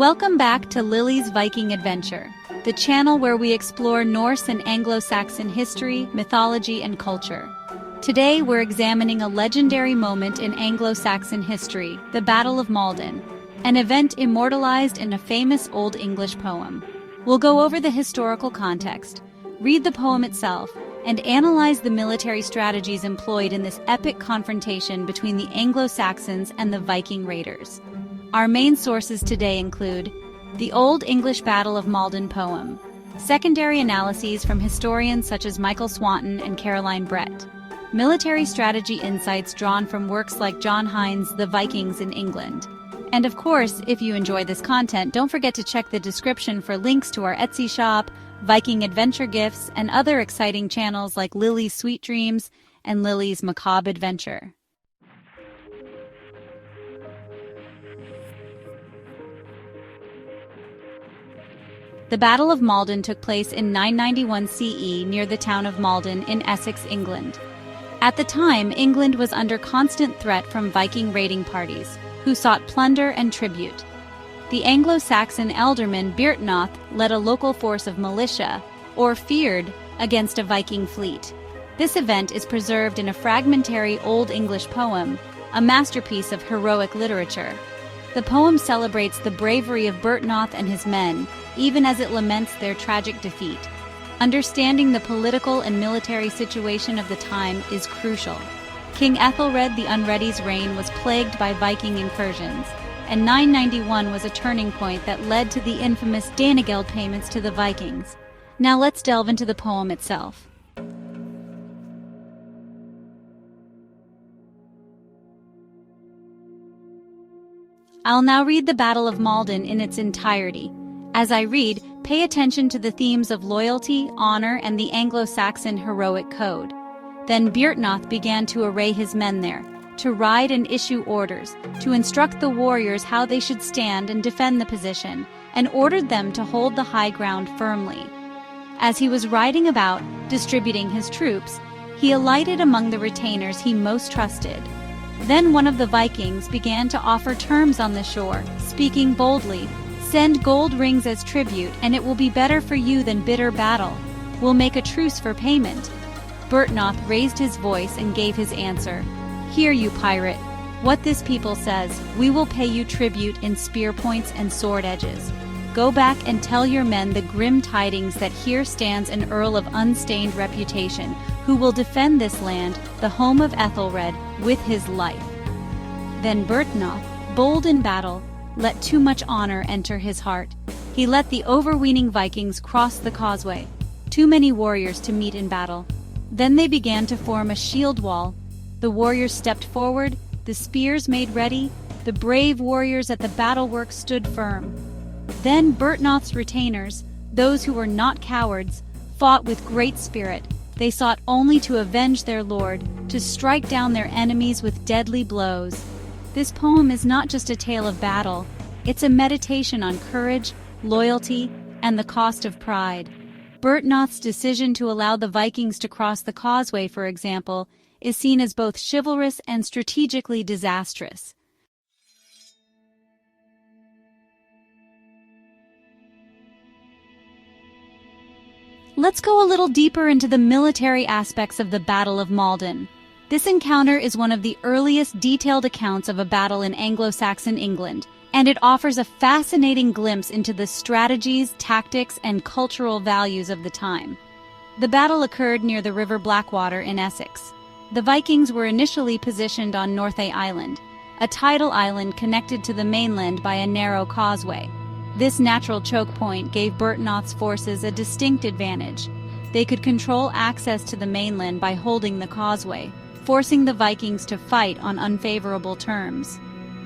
Welcome back to Lily's Viking Adventure, the channel where we explore Norse and Anglo-Saxon history, mythology, and culture. Today we're examining a legendary moment in Anglo-Saxon history, the Battle of Maldon, an event immortalized in a famous Old English poem. We'll go over the historical context, read the poem itself, and analyze the military strategies employed in this epic confrontation between the Anglo-Saxons and the Viking raiders. Our main sources today include the Old English Battle of Maldon poem, secondary analyses from historians such as Michael Swanton and Caroline Brett, military strategy insights drawn from works like John Hines' The Vikings in England. And of course, if you enjoy this content, don't forget to check the description for links to our Etsy shop, Viking adventure gifts, and other exciting channels like Lily's Sweet Dreams and Lily's Macabre Adventure. The Battle of Maldon took place in 991 CE near the town of Maldon in Essex, England. At the time, England was under constant threat from Viking raiding parties, who sought plunder and tribute. The Anglo-Saxon ealdorman Byrhtnoth led a local force of militia, or fyrd, against a Viking fleet. This event is preserved in a fragmentary Old English poem, a masterpiece of heroic literature. The poem celebrates the bravery of Byrhtnoth and his men, even as it laments their tragic defeat. Understanding the political and military situation of the time is crucial. King Ethelred the Unready's reign was plagued by Viking incursions, and 991 was a turning point that led to the infamous Danegeld payments to the Vikings. Now let's delve into the poem itself. I'll now read the Battle of Maldon in its entirety. As I read, pay attention to the themes of loyalty, honor, and the Anglo-Saxon heroic code. Then Byrhtnoth began to array his men there, to ride and issue orders, to instruct the warriors how they should stand and defend the position, and ordered them to hold the high ground firmly. As he was riding about, distributing his troops, he alighted among the retainers he most trusted. Then one of the Vikings began to offer terms on the shore, speaking boldly, "Send gold rings as tribute, and it will be better for you than bitter battle. We'll make a truce for payment." Byrhtnoth raised his voice and gave his answer. "Hear you, pirate. What this people says, we will pay you tribute in spear points and sword edges. Go back and tell your men the grim tidings that here stands an earl of unstained reputation, who will defend this land, the home of Ethelred, with his life." Then Byrhtnoth, bold in battle, let too much honor enter his heart. He let the overweening Vikings cross the causeway, too many warriors to meet in battle. Then they began to form a shield wall. The warriors stepped forward, the spears made ready, the brave warriors at the battlework stood firm. Then Byrhtnoth's retainers, those who were not cowards, fought with great spirit. They sought only to avenge their lord, to strike down their enemies with deadly blows. This poem is not just a tale of battle, it's a meditation on courage, loyalty, and the cost of pride. Byrhtnoth's decision to allow the Vikings to cross the causeway, for example, is seen as both chivalrous and strategically disastrous. Let's go a little deeper into the military aspects of the Battle of Maldon. This encounter is one of the earliest detailed accounts of a battle in Anglo-Saxon England, and it offers a fascinating glimpse into the strategies, tactics, and cultural values of the time. The battle occurred near the River Blackwater in Essex. The Vikings were initially positioned on Northey Island, a tidal island connected to the mainland by a narrow causeway. This natural choke point gave Byrhtnoth's forces a distinct advantage. They could control access to the mainland by holding the causeway, forcing the Vikings to fight on unfavorable terms.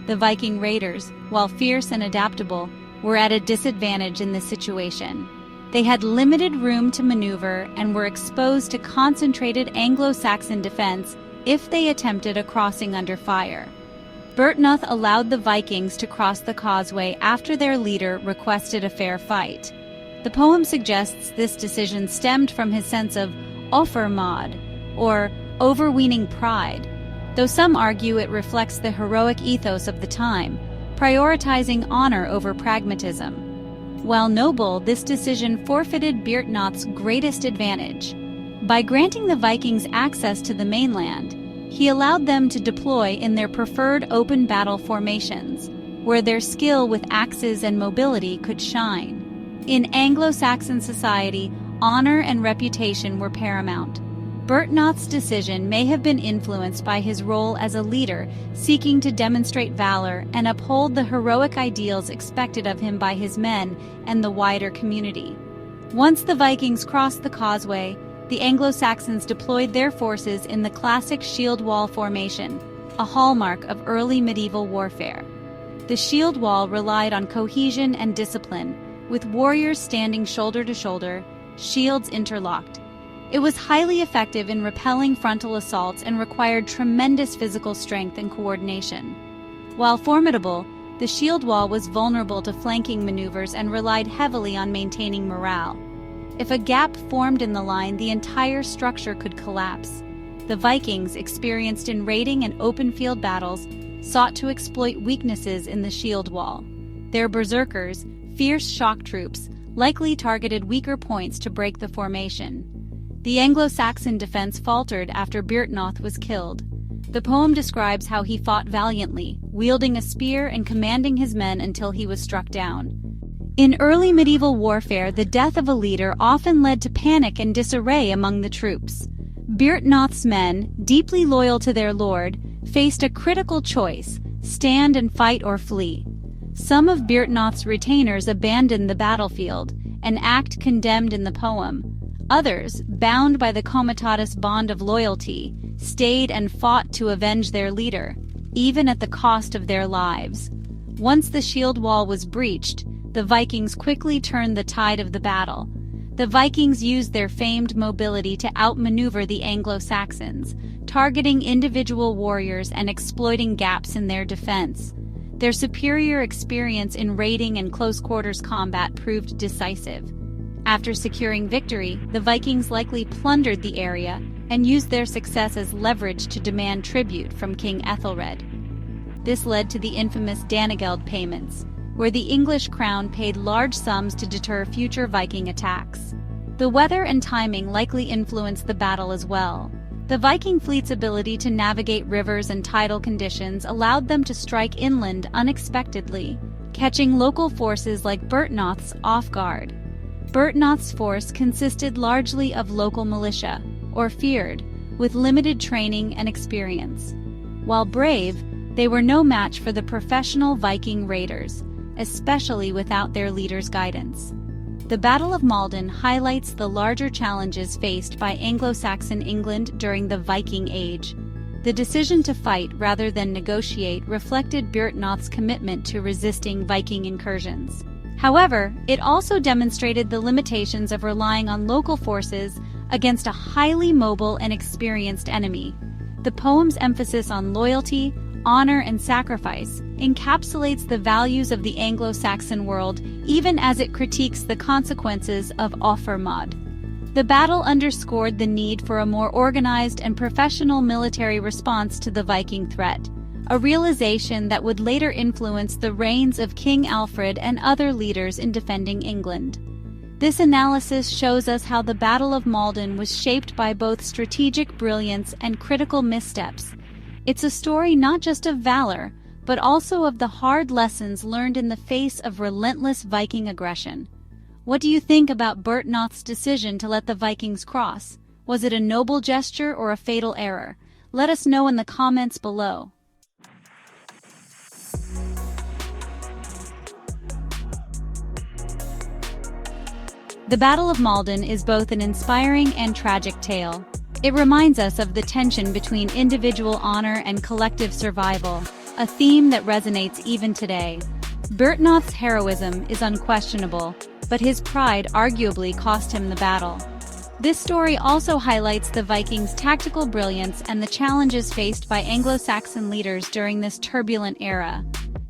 The Viking raiders, while fierce and adaptable, were at a disadvantage in this situation. They had limited room to maneuver and were exposed to concentrated Anglo-Saxon defense if they attempted a crossing under fire. Byrhtnoth allowed the Vikings to cross the causeway after their leader requested a fair fight. The poem suggests this decision stemmed from his sense of offermod, or overweening pride, though some argue it reflects the heroic ethos of the time. prioritizing honor over pragmatism. While noble, this decision forfeited Byrhtnoth's greatest advantage. By granting the Vikings access to the mainland, he allowed them to deploy in their preferred open battle formations, where their skill with axes and mobility could shine. In Anglo-Saxon society, honor and reputation were paramount. Byrhtnoth's decision may have been influenced by his role as a leader seeking to demonstrate valor and uphold the heroic ideals expected of him by his men and the wider community. Once the Vikings crossed the causeway, the Anglo-Saxons deployed their forces in the classic shield wall formation, a hallmark of early medieval warfare. The shield wall relied on cohesion and discipline, with warriors standing shoulder to shoulder, shields interlocked. It was highly effective in repelling frontal assaults and required tremendous physical strength and coordination. While formidable, the shield wall was vulnerable to flanking maneuvers and relied heavily on maintaining morale. If a gap formed in the line, the entire structure could collapse. The Vikings, experienced in raiding and open field battles, sought to exploit weaknesses in the shield wall. Their berserkers, fierce shock troops, likely targeted weaker points to break the formation. The Anglo-Saxon defense faltered after Byrhtnoth was killed. The poem describes how he fought valiantly, wielding a spear and commanding his men until he was struck down. In early medieval warfare, the death of a leader often led to panic and disarray among the troops. Byrhtnoth's men, deeply loyal to their lord, faced a critical choice: stand and fight or flee. Some of Byrhtnoth's retainers abandoned the battlefield, an act condemned in the poem. Others, bound by the comitatus bond of loyalty, stayed and fought to avenge their leader, even at the cost of their lives. Once the shield wall was breached, the Vikings quickly turned the tide of the battle. The Vikings used their famed mobility to outmaneuver the Anglo-Saxons, targeting individual warriors and exploiting gaps in their defense. Their superior experience in raiding and close-quarters combat proved decisive. After securing victory, the Vikings likely plundered the area and used their success as leverage to demand tribute from King Ethelred. This led to the infamous Danegeld payments, where the English crown paid large sums to deter future Viking attacks. The weather and timing likely influenced the battle as well. The Viking fleet's ability to navigate rivers and tidal conditions allowed them to strike inland unexpectedly, catching local forces like Byrhtnoth's off guard. Byrhtnoth's force consisted largely of local militia, or feared, with limited training and experience. While brave, they were no match for the professional Viking raiders, especially without their leader's guidance. The Battle of Maldon highlights the larger challenges faced by Anglo-Saxon England during the Viking Age. The decision to fight rather than negotiate reflected Byrhtnoth's commitment to resisting Viking incursions. However, it also demonstrated the limitations of relying on local forces against a highly mobile and experienced enemy. The poem's emphasis on loyalty, honor, and sacrifice encapsulates the values of the Anglo-Saxon world, even as it critiques the consequences of offermod. The battle underscored the need for a more organized and professional military response to the Viking threat, a realization that would later influence the reigns of King Alfred and other leaders in defending England. This analysis shows us how the Battle of Maldon was shaped by both strategic brilliance and critical missteps. It's a story not just of valor, but also of the hard lessons learned in the face of relentless Viking aggression. What do you think about Byrhtnoth's decision to let the Vikings cross? Was it a noble gesture or a fatal error? Let us know in the comments below. The Battle of Maldon is both an inspiring and tragic tale. It reminds us of the tension between individual honor and collective survival, a theme that resonates even today. Byrhtnoth's heroism is unquestionable, but his pride arguably cost him the battle. This story also highlights the Vikings' tactical brilliance and the challenges faced by Anglo-Saxon leaders during this turbulent era.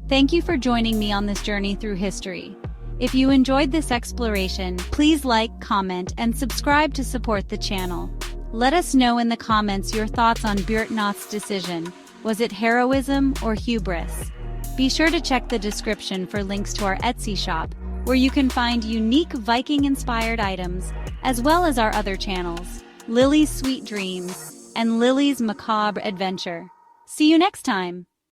Thank you for joining me on this journey through history. If you enjoyed this exploration, please like, comment, and subscribe to support the channel. Let us know in the comments your thoughts on Byrhtnoth's decision. Was it heroism or hubris? Be sure to check the description for links to our Etsy shop, where you can find unique Viking-inspired items, as well as our other channels, Lily's Sweet Dreams and Lily's Macabre Adventure. See you next time!